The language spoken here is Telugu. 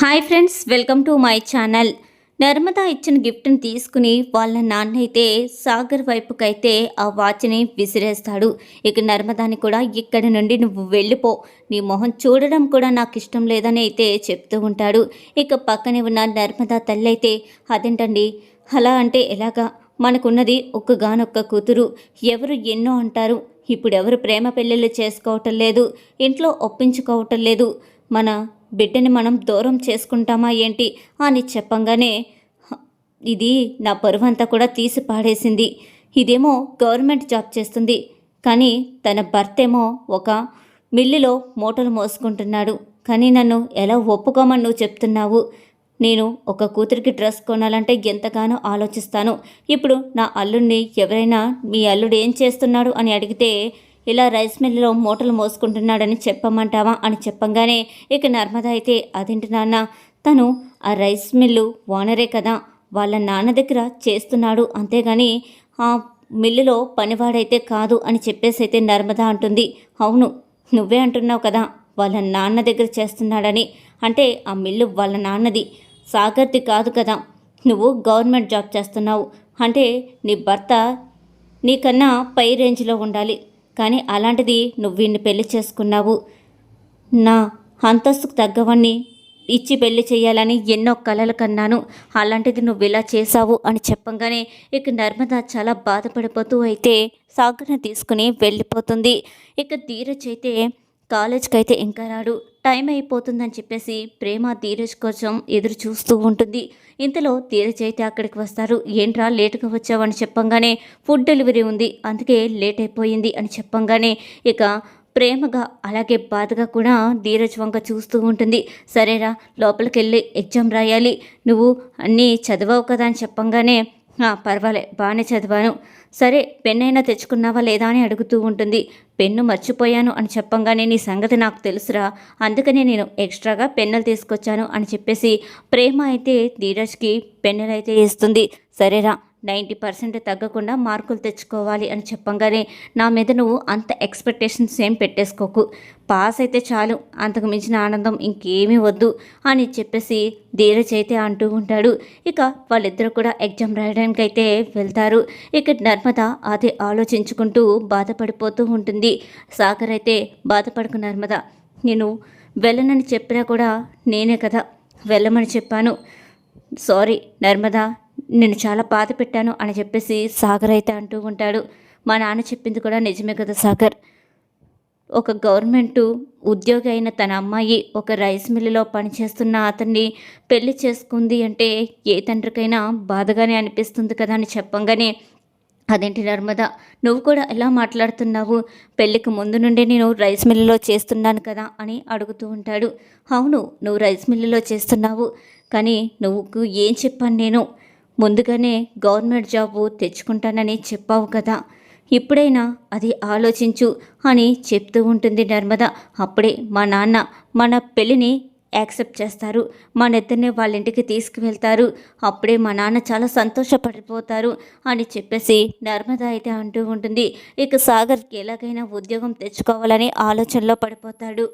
Hi friends, welcome to my channel. Narmada ఇచ్చిన గిఫ్ట్ని తీసుకుని వాళ్ళ నాన్న అయితే సాగర్ వైపుకైతే ఆ వాచ్ని విసిరేస్తాడు. ఇక నర్మదాని కూడా ఇక్కడి నుండి నువ్వు వెళ్ళిపో, నీ మొహం చూడడం కూడా నాకు ఇష్టం లేదని అయితే చెప్తూ ఉంటాడు. ఇక పక్కనే ఉన్న నర్మదా తల్లి అయితే అదేంటండి అలా అంటే ఎలాగా, మనకున్నది ఒక్కగానొక్క కూతురు, ఎవరు ఎన్నో అంటారు, ఇప్పుడెవరు ప్రేమ పెళ్ళిళ్ళు చేసుకోవటం లేదు, ఇంట్లో ఒప్పించుకోవటం లేదు, మన బిడ్డని మనం దూరం చేసుకుంటామా ఏంటి అని చెప్పంగానే ఇది నా పరువంతా కూడా తీసి పాడేసింది. ఇదేమో గవర్నమెంట్ జాబ్ చేస్తుంది, కానీ తన భర్త ఏమో ఒక మిల్లులో మూటలు మోసుకుంటున్నాడు. కానీ నన్ను ఎలా ఒప్పుకోమని నువ్వు చెప్తున్నావు? నేను ఒక కూతురికి డ్రెస్ కొనాలంటే ఎంతగానో ఆలోచిస్తాను. ఇప్పుడు నా అల్లుడిని ఎవరైనా మీ అల్లుడు ఏం చేస్తున్నాడు అని అడిగితే ఇలా రైస్ మిల్లులో మూటలు మోసుకుంటున్నాడని చెప్పమంటావా అని చెప్పంగానే ఇక నర్మద అయితే అదేంటి నాన్న, తను ఆ రైస్ మిల్లు ఓనరే కదా, వాళ్ళ నాన్న దగ్గర చేస్తున్నాడు, అంతేగాని ఆ మిల్లులో పనివాడైతే కాదు అని చెప్పేసి అయితే నర్మద అంటుంది. అవును, నువ్వే అంటున్నావు కదా వాళ్ళ నాన్న దగ్గర చేస్తున్నాడని. అంటే ఆ మిల్లు వాళ్ళ నాన్నది, సాగర్ది కాదు కదా. నువ్వు గవర్నమెంట్ జాబ్ చేస్తున్నావు అంటే నీ భర్త నీకన్నా పై రేంజ్లో ఉండాలి, కానీ అలాంటిది నువ్వు వీడిని పెళ్లి చేసుకున్నావు. నా అంతస్తుకు తగ్గవన్నీ ఇచ్చి పెళ్లి చేయాలని ఎన్నో కలలు కన్నాను, అలాంటిది నువ్వు ఇలా చేశావు అని చెప్పంగానే ఇక నర్మద చాలా బాధపడిపోతూ అయితే సాగర్ని తీసుకుని వెళ్ళిపోతుంది. ఇక ధీరజ్ అయితే కాలేజ్కి అయితే ఇంకా రాడు, టైం అయిపోతుందని చెప్పేసి ప్రేమ ధీరజ్ కోసం ఎదురు చూస్తూ ఉంటుంది. ఇంతలో ధీరజ్ అయితే అక్కడికి వస్తారు. ఏంట్రా లేటుగా వచ్చావని చెప్పంగానే ఫుడ్ డెలివరీ ఉంది, అందుకే లేట్ అయిపోయింది అని చెప్పంగానే ఇక ప్రేమగా అలాగే బాధగా కూడా ధీరజ్ వంక చూస్తూ ఉంటుంది. సరేరా, లోపలికి వెళ్ళి ఎగ్జామ్ రాయాలి, నువ్వు అన్నీ చదివావు కదా అని చెప్పంగానే పర్వాలే బాగానే చదివాను, సరే పెన్నైనా తెచ్చుకున్నావా లేదా అని అడుగుతూ ఉంటుంది. పెన్ను మర్చిపోయాను అని చెప్పంగానే నీ సంగతి నాకు తెలుసురా, అందుకనే నేను ఎక్స్ట్రాగా పెన్నులు తీసుకొచ్చాను అని చెప్పేసి ప్రేమ అయితే ధీరజ్కి పెన్నులు అయితే ఇస్తుంది. సరేరా, 90% తగ్గకుండా మార్కులు తెచ్చుకోవాలి అని చెప్పంగానే నా మీద నువ్వు అంత ఎక్స్పెక్టేషన్స్ ఏం పెట్టేసుకోకు, పాస్ అయితే చాలు, అంతకు మించిన ఆనందం ఇంకేమీ వద్దు అని చెప్పేసి ధీరజ్ అయితే అంటూ ఉంటాడు. ఇక వాళ్ళిద్దరూ కూడా ఎగ్జామ్ రాయడానికి అయితే వెళ్తారు. ఇక నర్మద అదే ఆలోచించుకుంటూ బాధపడిపోతూ ఉంటుంది. సాగర్ అయితే బాధపడకు నర్మద, నేను వెళ్ళనని చెప్పినా కూడా నేనే కదా వెళ్ళమని చెప్పాను, సారీ నర్మదా, నేను చాలా బాధ పెట్టాను అని చెప్పేసి సాగర్ అయితే అంటూ ఉంటాడు. మా నాన్న చెప్పింది కూడా నిజమే కదా సాగర్, ఒక గవర్నమెంట్ ఉద్యోగి అయిన తన అమ్మాయి ఒక రైస్ మిల్లులో పనిచేస్తున్న అతన్ని పెళ్లి చేసుకుంది అంటే ఏ తండ్రికైనా బాధగానే అనిపిస్తుంది కదా అని చెప్పంగానే అదేంటి నర్మద, నువ్వు కూడా ఎలా మాట్లాడుతున్నావు, పెళ్ళికి ముందు నుండే నేను రైస్ మిల్లులో చేస్తున్నాను కదా అని అడుగుతూ ఉంటాడు. అవును, నువ్వు రైస్ మిల్లులో చేస్తున్నావు, కానీ నువ్వు ఏం చెప్పాను నేను, ముందుగానే గవర్నమెంట్ జాబు తెచ్చుకుంటానని చెప్పావు కదా, ఇప్పుడైనా అది ఆలోచించు అని చెప్తూ ఉంటుంది నర్మద. అప్పుడే మా నాన్న మన పెళ్ళిని యాక్సెప్ట్ చేస్తారు, మా నిద్రనే వాళ్ళ ఇంటికి తీసుకువెళ్తారు, అప్పుడే మా నాన్న చాలా సంతోషపడిపోతారు అని చెప్పేసి నర్మద అయితే అంటూ ఉంటుంది. ఇక సాగర్కి ఎలాగైనా ఉద్యోగం తెచ్చుకోవాలని ఆలోచనలో పడిపోతాడు.